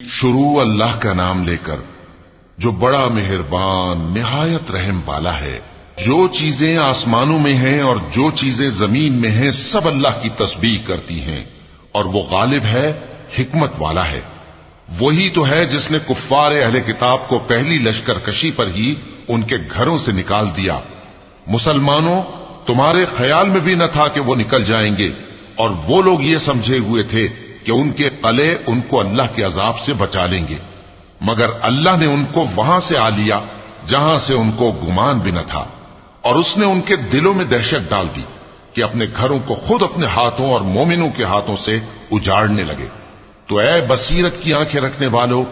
شروع اللہ کا نام لے کر جو بڑا مہربان نہایت رحم والا ہے۔ جو چیزیں آسمانوں میں ہیں اور جو چیزیں زمین میں ہیں سب اللہ کی تسبیح کرتی ہیں، اور وہ غالب ہے، حکمت والا ہے۔ وہی تو ہے جس نے کفار اہل کتاب کو پہلی لشکر کشی پر ہی ان کے گھروں سے نکال دیا۔ مسلمانوں، تمہارے خیال میں بھی نہ تھا کہ وہ نکل جائیں گے، اور وہ لوگ یہ سمجھے ہوئے تھے کہ ان کے قلعے ان کو اللہ کے عذاب سے بچا لیں گے، مگر اللہ نے ان کو وہاں سے آ لیا جہاں سے ان کو گمان بھی نہ تھا، اور اس نے ان کے دلوں میں دہشت ڈال دی کہ اپنے گھروں کو خود اپنے ہاتھوں اور مومنوں کے ہاتھوں سے اجاڑنے لگے۔ تو اے بصیرت کی آنکھیں رکھنے والو،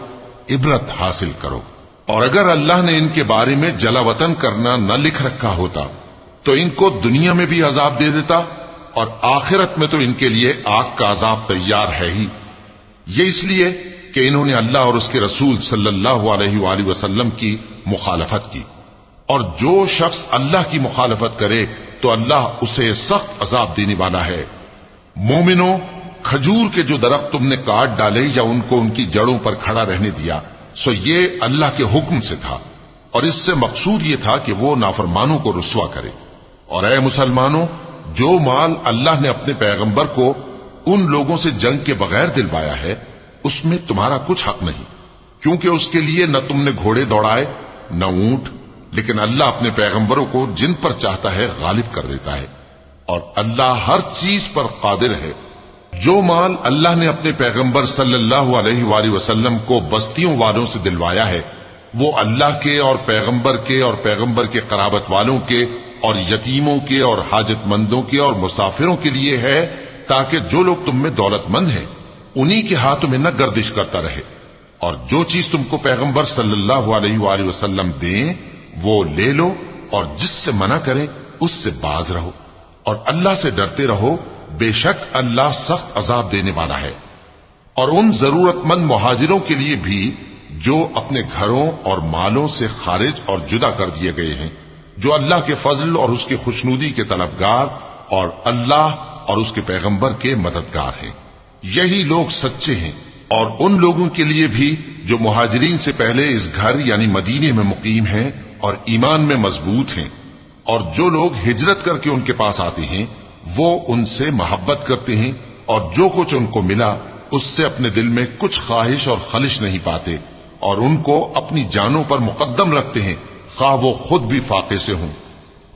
عبرت حاصل کرو۔ اور اگر اللہ نے ان کے بارے میں جلا وطن کرنا نہ لکھ رکھا ہوتا تو ان کو دنیا میں بھی عذاب دے دیتا، اور آخرت میں تو ان کے لیے آگ کا عذاب تیار ہے ہی۔ یہ اس لیے کہ انہوں نے اللہ اور اس کے رسول صلی اللہ علیہ وآلہ وسلم کی مخالفت کی، اور جو شخص اللہ کی مخالفت کرے تو اللہ اسے سخت عذاب دینے والا ہے۔ مومنوں، کھجور کے جو درخت تم نے کاٹ ڈالے یا ان کو ان کی جڑوں پر کھڑا رہنے دیا، سو یہ اللہ کے حکم سے تھا، اور اس سے مقصود یہ تھا کہ وہ نافرمانوں کو رسوا کرے۔ اور اے مسلمانوں، جو مال اللہ نے اپنے پیغمبر کو ان لوگوں سے جنگ کے بغیر دلوایا ہے، اس میں تمہارا کچھ حق نہیں، کیونکہ اس کے لیے نہ تم نے گھوڑے دوڑائے نہ اونٹ، لیکن اللہ اپنے پیغمبروں کو جن پر چاہتا ہے غالب کر دیتا ہے، اور اللہ ہر چیز پر قادر ہے۔ جو مال اللہ نے اپنے پیغمبر صلی اللہ علیہ وآلہ وسلم کو بستیوں والوں سے دلوایا ہے، وہ اللہ کے اور پیغمبر کے قرابت والوں کے اور یتیموں کے اور حاجت مندوں کے اور مسافروں کے لیے ہے، تاکہ جو لوگ تم میں دولت مند ہیں انہی کے ہاتھوں میں نہ گردش کرتا رہے، اور جو چیز تم کو پیغمبر صلی اللہ علیہ وآلہ وسلم دیں وہ لے لو، اور جس سے منع کریں اس سے باز رہو، اور اللہ سے ڈرتے رہو، بے شک اللہ سخت عذاب دینے والا ہے۔ اور ان ضرورت مند مہاجروں کے لیے بھی جو اپنے گھروں اور مالوں سے خارج اور جدا کر دیے گئے ہیں، جو اللہ کے فضل اور اس کی خوشنودی کے طلبگار اور اللہ اور اس کے پیغمبر کے مددگار ہیں، یہی لوگ سچے ہیں۔ اور ان لوگوں کے لیے بھی جو مہاجرین سے پہلے اس گھر یعنی مدینے میں مقیم ہیں اور ایمان میں مضبوط ہیں، اور جو لوگ ہجرت کر کے ان کے پاس آتے ہیں وہ ان سے محبت کرتے ہیں، اور جو کچھ ان کو ملا اس سے اپنے دل میں کچھ خواہش اور خلش نہیں پاتے، اور ان کو اپنی جانوں پر مقدم رکھتے ہیں، خواہ وہ خود بھی فاقے سے ہوں۔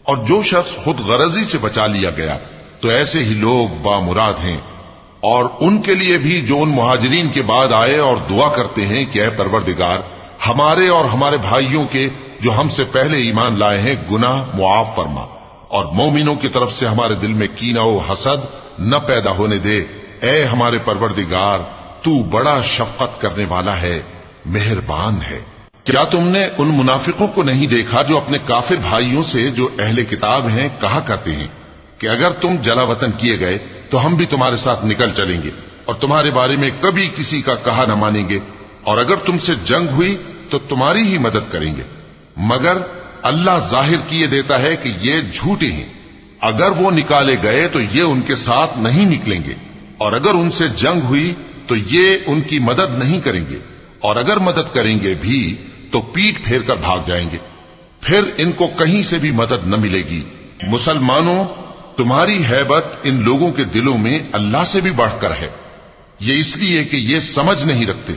اور جو شخص خود غرضی سے بچا لیا گیا تو ایسے ہی لوگ بامراد ہیں۔ اور ان کے لیے بھی جو ان مہاجرین کے بعد آئے اور دعا کرتے ہیں کہ اے پروردگار، ہمارے اور ہمارے بھائیوں کے جو ہم سے پہلے ایمان لائے ہیں گناہ معاف فرما، اور مومنوں کی طرف سے ہمارے دل میں کینہ و حسد نہ پیدا ہونے دے۔ اے ہمارے پروردگار، تو بڑا شفقت کرنے والا ہے، مہربان ہے۔ کیا تم نے ان منافقوں کو نہیں دیکھا جو اپنے کافر بھائیوں سے جو اہل کتاب ہیں کہا کرتے ہیں کہ اگر تم جلا وطن کیے گئے تو ہم بھی تمہارے ساتھ نکل چلیں گے، اور تمہارے بارے میں کبھی کسی کا کہا نہ مانیں گے، اور اگر تم سے جنگ ہوئی تو تمہاری ہی مدد کریں گے، مگر اللہ ظاہر کیے دیتا ہے کہ یہ جھوٹے ہیں۔ اگر وہ نکالے گئے تو یہ ان کے ساتھ نہیں نکلیں گے، اور اگر ان سے جنگ ہوئی تو یہ ان کی مدد نہیں کریں گے، اور اگر مدد کریں گے بھی تو پیٹ پھیر کر بھاگ جائیں گے، پھر ان کو کہیں سے بھی مدد نہ ملے گی۔ مسلمانوں، تمہاری ہیبت ان لوگوں کے دلوں میں اللہ سے بھی بڑھ کر ہے، یہ اس لیے کہ یہ سمجھ نہیں رکھتے۔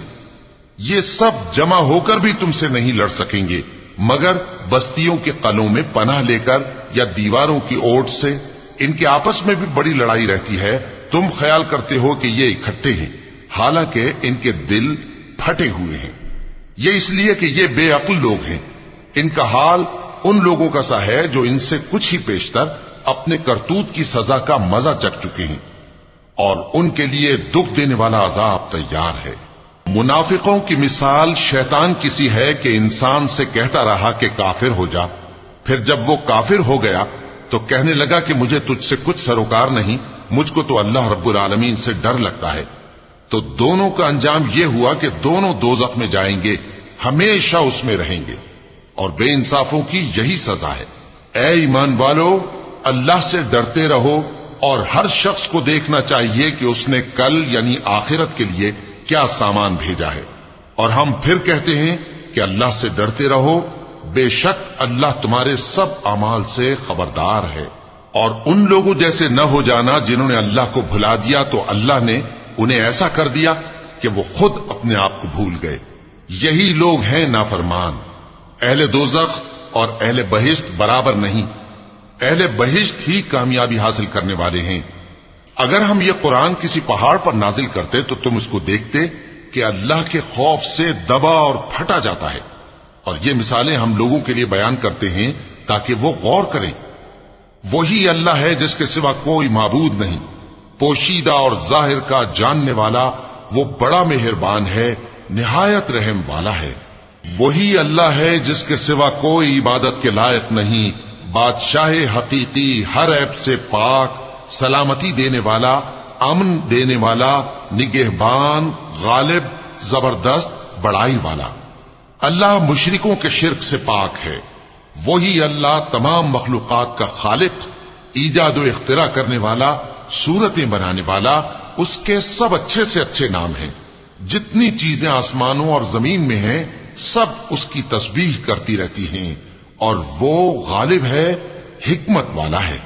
یہ سب جمع ہو کر بھی تم سے نہیں لڑ سکیں گے، مگر بستیوں کے قلعوں میں پناہ لے کر یا دیواروں کی اوٹ سے۔ ان کے آپس میں بھی بڑی لڑائی رہتی ہے، تم خیال کرتے ہو کہ یہ اکٹھے ہیں، حالانکہ ان کے دل پھٹے ہوئے ہیں۔ یہ اس لیے کہ یہ بے عقل لوگ ہیں۔ ان کا حال ان لوگوں کا سا ہے جو ان سے کچھ ہی پیشتر اپنے کرتوت کی سزا کا مزہ چکھ چکے ہیں، اور ان کے لیے دکھ دینے والا عذاب تیار ہے۔ منافقوں کی مثال شیطان کسی ہے کہ انسان سے کہتا رہا کہ کافر ہو جا، پھر جب وہ کافر ہو گیا تو کہنے لگا کہ مجھے تجھ سے کچھ سروکار نہیں، مجھ کو تو اللہ رب العالمین سے ڈر لگتا ہے۔ تو دونوں کا انجام یہ ہوا کہ دونوں دوزخ میں جائیں گے، ہمیشہ اس میں رہیں گے، اور بے انصافوں کی یہی سزا ہے۔ اے ایمان والو، اللہ سے ڈرتے رہو، اور ہر شخص کو دیکھنا چاہیے کہ اس نے کل یعنی آخرت کے لیے کیا سامان بھیجا ہے، اور ہم پھر کہتے ہیں کہ اللہ سے ڈرتے رہو، بے شک اللہ تمہارے سب اعمال سے خبردار ہے۔ اور ان لوگوں جیسے نہ ہو جانا جنہوں نے اللہ کو بھلا دیا تو اللہ نے انہیں ایسا کر دیا کہ وہ خود اپنے آپ کو بھول گئے۔ یہی لوگ ہیں نافرمان۔ اہل دوزخ اور اہل بہشت برابر نہیں، اہل بہشت ہی کامیابی حاصل کرنے والے ہیں۔ اگر ہم یہ قرآن کسی پہاڑ پر نازل کرتے تو تم اس کو دیکھتے کہ اللہ کے خوف سے دبا اور پھٹا جاتا ہے۔ اور یہ مثالیں ہم لوگوں کے لیے بیان کرتے ہیں تاکہ وہ غور کریں۔ وہی اللہ ہے جس کے سوا کوئی معبود نہیں، پوشیدہ اور ظاہر کا جاننے والا، وہ بڑا مہربان ہے، نہایت رحم والا ہے۔ وہی اللہ ہے جس کے سوا کوئی عبادت کے لائق نہیں، بادشاہ حقیقی، ہر عیب سے پاک، سلامتی دینے والا، امن دینے والا، نگہبان، غالب، زبردست، بڑائی والا۔ اللہ مشرکوں کے شرک سے پاک ہے۔ وہی اللہ تمام مخلوقات کا خالق، ایجاد و اختراع کرنے والا، صورتیں بنانے والا، اس کے سب اچھے سے اچھے نام ہیں۔ جتنی چیزیں آسمانوں اور زمین میں ہیں سب اس کی تسبیح کرتی رہتی ہیں، اور وہ غالب ہے، حکمت والا ہے۔